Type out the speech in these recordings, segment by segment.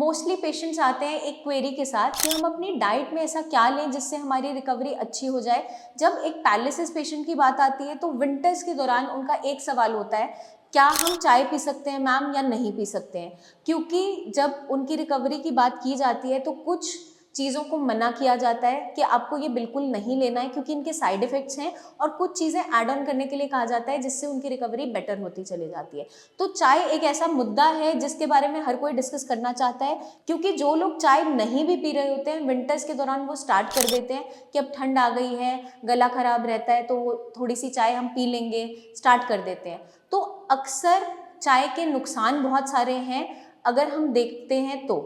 Mostly patients आते हैं एक क्वेरी के साथ कि हम अपनी डाइट में ऐसा क्या लें जिससे हमारी रिकवरी अच्छी हो जाए। जब एक पैरालिसिस पेशेंट की बात आती है तो विंटर्स के दौरान उनका एक सवाल होता है, क्या हम चाय पी सकते हैं मैम या नहीं पी सकते हैं? क्योंकि जब उनकी रिकवरी की बात की जाती है तो कुछ चीज़ों को मना किया जाता है कि आपको ये बिल्कुल नहीं लेना है क्योंकि इनके साइड इफ़ेक्ट्स हैं, और कुछ चीज़ें ऐड ऑन करने के लिए कहा जाता है जिससे उनकी रिकवरी बेटर होती चली जाती है। तो चाय एक ऐसा मुद्दा है जिसके बारे में हर कोई डिस्कस करना चाहता है, क्योंकि जो लोग चाय नहीं भी पी रहे होते हैं विंटर्स के दौरान वो स्टार्ट कर देते हैं कि अब ठंड आ गई है, गला खराब रहता है तो थोड़ी सी चाय हम पी लेंगे, स्टार्ट कर देते हैं। तो अक्सर चाय के नुकसान बहुत सारे हैं अगर हम देखते हैं तो।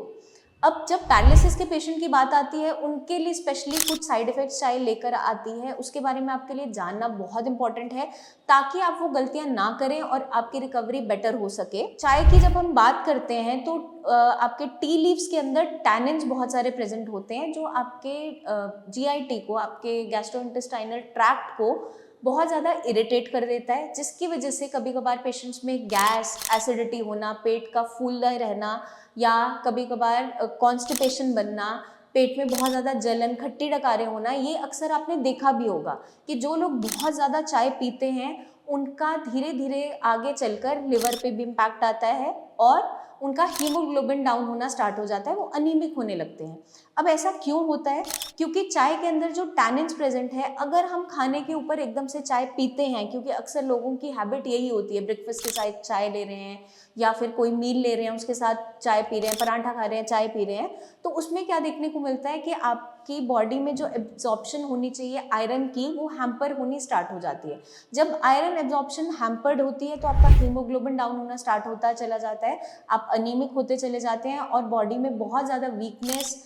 अब जब पैरालिसिस के पेशेंट की बात आती है उनके लिए स्पेशली कुछ साइड इफ़ेक्ट्स चाय लेकर आती है, उसके बारे में आपके लिए जानना बहुत इंपॉर्टेंट है ताकि आप वो गलतियां ना करें और आपकी रिकवरी बेटर हो सके। चाय की जब हम बात करते हैं तो आपके टी लीव्स के अंदर टैनिन्स बहुत सारे प्रेजेंट होते हैं जो आपके जीआईटी को, आपके गैस्ट्रोइंटेस्टाइनल ट्रैक्ट को बहुत ज़्यादा इरिटेट कर देता है, जिसकी वजह से कभी कभार पेशेंट्स में गैस, एसिडिटी होना, पेट का फूला रहना या कभी कभार कॉन्स्टिपेशन बनना, पेट में बहुत ज़्यादा जलन, खट्टी डकारें होना, ये अक्सर आपने देखा भी होगा कि जो लोग बहुत ज़्यादा चाय पीते हैं उनका धीरे धीरे आगे चलकर लिवर पे भी इम्पैक्ट आता है और उनका हीमोग्लोबिन डाउन होना स्टार्ट हो जाता है, वो अनीमिक होने लगते हैं। अब ऐसा क्यों होता है? क्योंकि चाय के अंदर जो टैनिन्स प्रेजेंट है, अगर हम खाने के ऊपर एकदम से चाय पीते हैं, क्योंकि अक्सर लोगों की हैबिट यही होती है, ब्रेकफास्ट के साथ चाय ले रहे हैं या फिर कोई मील ले रहे हैं उसके साथ चाय पी रहे हैं, पराठा खा रहे हैं चाय पी रहे हैं, तो उसमें क्या देखने को मिलता है कि आपकी बॉडी में जो एब्जॉर्प्शन होनी चाहिए आयरन की, वो हैम्पर होनी स्टार्ट हो जाती है। जब आयरन एब्जॉर्प्शन हैम्पर्ड होती है तो आपका हीमोग्लोबिन डाउन होना स्टार्ट होता चला जाता है, आप अनीमिक होते चले जाते हैं और बॉडी में बहुत ज़्यादा वीकनेस,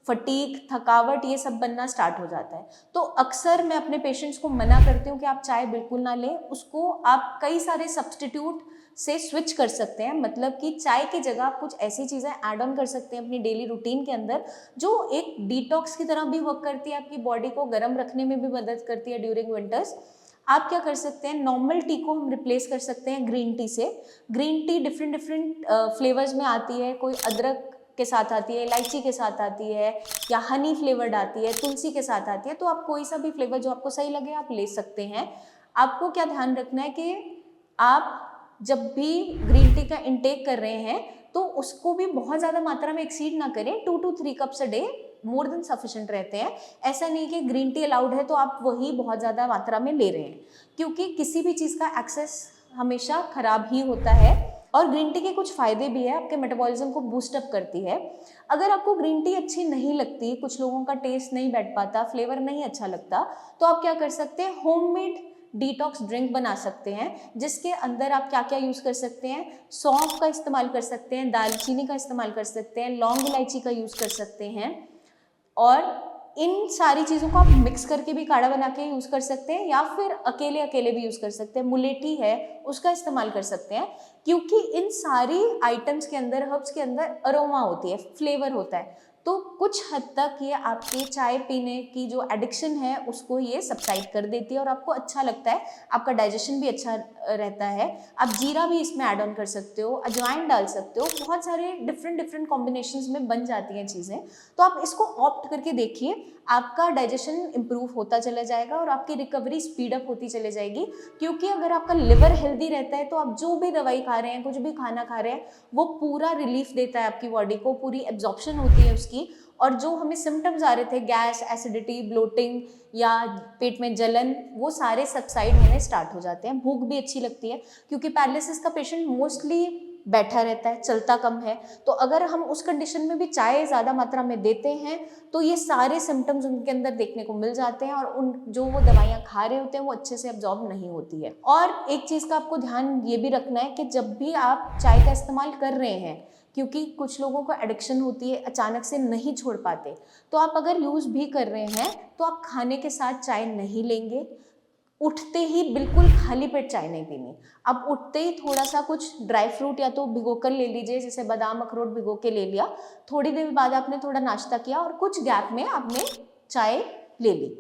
फटीग, थकावट, ये सब बनना स्टार्ट हो जाता है। तो अक्सर मैं अपने पेशेंट्स को मना करती हूँ कि आप चाय बिल्कुल ना लें, उसको आप कई सारे सब्स्टिट्यूट से स्विच कर सकते हैं। मतलब कि चाय की जगह आप कुछ ऐसी चीज़ें ऐड ऑन कर सकते हैं अपनी डेली रूटीन के अंदर जो एक डिटॉक्स की तरह भी वर्क करती है, आपकी बॉडी को गर्म रखने में भी मदद करती है ड्यूरिंग विंटर्स। आप क्या कर सकते हैं, नॉर्मल टी को हम रिप्लेस कर सकते हैं ग्रीन टी से। Green tea different different flavours में आती है, कोई अदरक के साथ आती है, इलायची के साथ आती है, या हनी फ्लेवर्ड आती है, तुलसी के साथ आती है। तो आप कोई सा भी फ्लेवर जो आपको सही लगे आप ले सकते हैं। आपको क्या ध्यान रखना है कि आप जब भी ग्रीन टी का इंटेक कर रहे हैं तो उसको भी बहुत ज़्यादा मात्रा में एक्सीड ना करें। 2 to 3 cups a day more than sufficient रहते हैं। ऐसा नहीं कि ग्रीन टी अलाउड है तो आप वही बहुत ज़्यादा मात्रा में ले रहे हैं, क्योंकि किसी भी चीज़ का एक्सेस हमेशा खराब ही होता है। और ग्रीन टी के कुछ फ़ायदे भी है, आपके मेटाबॉलिज्म को बूस्ट अप करती है। अगर आपको ग्रीन टी अच्छी नहीं लगती, कुछ लोगों का टेस्ट नहीं बैठ पाता, फ्लेवर नहीं अच्छा लगता, तो आप क्या कर सकते हैं, होममेड डिटॉक्स ड्रिंक बना सकते हैं, जिसके अंदर आप क्या क्या यूज़ कर सकते हैं, सौंफ का इस्तेमाल कर सकते हैं, दालचीनी का इस्तेमाल कर सकते हैं, लौंग इलायची का यूज़ कर सकते हैं, और इन सारी चीज़ों को आप मिक्स करके भी काढ़ा बना के यूज़ कर सकते हैं या फिर अकेले अकेले भी यूज़ कर सकते हैं। मुलेठी है उसका इस्तेमाल कर सकते हैं, क्योंकि इन सारी आइटम्स के अंदर, हर्ब्स के अंदर अरोमा होती है, फ्लेवर होता है। तो कुछ हद तक ये आपकी चाय पीने की जो एडिक्शन है उसको ये सबसाइड कर देती है और आपको अच्छा लगता है, आपका डाइजेशन भी अच्छा रहता है। आप जीरा भी इसमें ऐड ऑन कर सकते हो, अजवाइन डाल सकते हो, बहुत सारे डिफरेंट डिफरेंट कॉम्बिनेशंस में बन जाती हैं चीज़ें। तो आप इसको ऑप्ट करके देखिए, आपका डाइजेशन इंप्रूव होता चला जाएगा और आपकी रिकवरी स्पीड अप होती चली जाएगी। क्योंकि अगर आपका लिवर हेल्दी रहता है तो आप जो भी दवाई खा रहे हैं, कुछ भी खाना खा रहे हैं, वो पूरा रिलीफ देता है आपकी बॉडी को, पूरी एब्जॉर्प्शन होती है उसकी। और जो हमें सिम्टम्स आ रहे थे, गैस, एसिडिटी, ब्लोटिंग या पेट में जलन, वो सारे सबसाइड होने स्टार्ट हो जाते हैं। भूख भी अच्छी लगती है, क्योंकि पैरालिसिस का पेशेंट मोस्टली बैठा रहता है, चलता कम है। तो अगर हम उस कंडीशन में भी चाय ज़्यादा मात्रा में देते हैं तो ये सारे सिम्टम्स उनके अंदर देखने को मिल जाते हैं और उन जो वो दवाइयाँ खा रहे होते हैं वो अच्छे से एब्जॉर्ब नहीं होती है। और एक चीज़ का आपको ध्यान ये भी रखना है कि जब भी आप चाय का इस्तेमाल कर रहे हैं, क्योंकि कुछ लोगों को एडिक्शन होती है, अचानक से नहीं छोड़ पाते, तो आप अगर यूज़ भी कर रहे हैं तो आप खाने के साथ चाय नहीं लेंगे। उठते ही बिल्कुल खाली पेट चाय नहीं पीनी। आप उठते ही थोड़ा सा कुछ ड्राई फ्रूट या तो भिगो कर ले लीजिए, जैसे बादाम, अखरोट भिगो के ले लिया, थोड़ी देर बाद आपने थोड़ा नाश्ता किया और कुछ गैप में आपने चाय ले ली।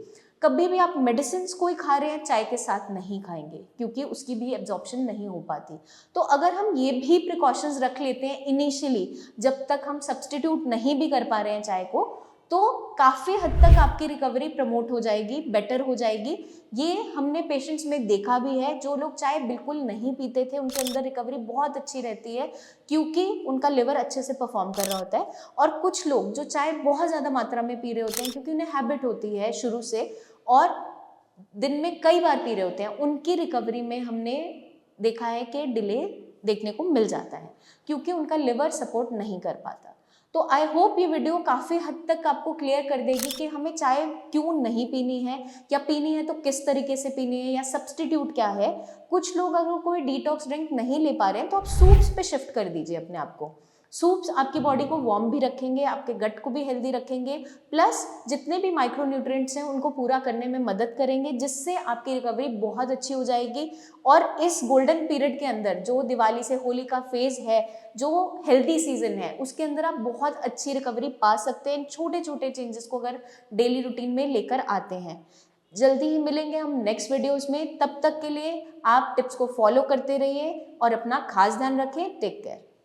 कभी भी आप मेडिसिन कोई खा रहे हैं चाय के साथ नहीं खाएंगे, क्योंकि उसकी भी एब्जॉर्प्शन नहीं हो पाती। तो अगर हम ये भी प्रिकॉशंस रख लेते हैं इनिशियली, जब तक हम सब्सटीट्यूट नहीं भी कर पा रहे हैं चाय को, तो काफ़ी हद तक आपकी रिकवरी प्रमोट हो जाएगी, बेटर हो जाएगी। ये हमने पेशेंट्स में देखा भी है, जो लोग चाय बिल्कुल नहीं पीते थे उनके अंदर रिकवरी बहुत अच्छी रहती है, क्योंकि उनका लिवर अच्छे से परफॉर्म कर रहा होता है। और कुछ लोग जो चाय बहुत ज़्यादा मात्रा में पी रहे होते हैं, क्योंकि उन्हें हैबिट होती है शुरू से और दिन में कई बार पी रहे होते हैं, उनकी रिकवरी में हमने देखा है कि डिले देखने को मिल जाता है, क्योंकि उनका लिवर सपोर्ट नहीं कर पाता। तो आई होप ये वीडियो काफ़ी हद तक आपको क्लियर कर देगी कि हमें चाय क्यों नहीं पीनी है, या पीनी है तो किस तरीके से पीनी है, या सब्सटीट्यूट क्या है। कुछ लोग अगर कोई डिटॉक्स ड्रिंक नहीं ले पा रहे हैं तो आप सूप्स पे शिफ्ट कर दीजिए अपने आप को। सूप्स आपकी बॉडी को वार्म भी रखेंगे, आपके गट को भी हेल्दी रखेंगे, प्लस जितने भी माइक्रो न्यूट्रिएंट्स हैं उनको पूरा करने में मदद करेंगे, जिससे आपकी रिकवरी बहुत अच्छी हो जाएगी। और इस गोल्डन पीरियड के अंदर, जो दिवाली से होली का फेज है, जो हेल्दी सीजन है, उसके अंदर आप बहुत अच्छी रिकवरी पा सकते हैं छोटे छोटे चेंजेस को अगर डेली रूटीन में लेकर आते हैं। जल्दी ही मिलेंगे हम नेक्स्ट वीडियोस में, तब तक के लिए आप टिप्स को फॉलो करते रहिए और अपना खास ध्यान रखें। Take care.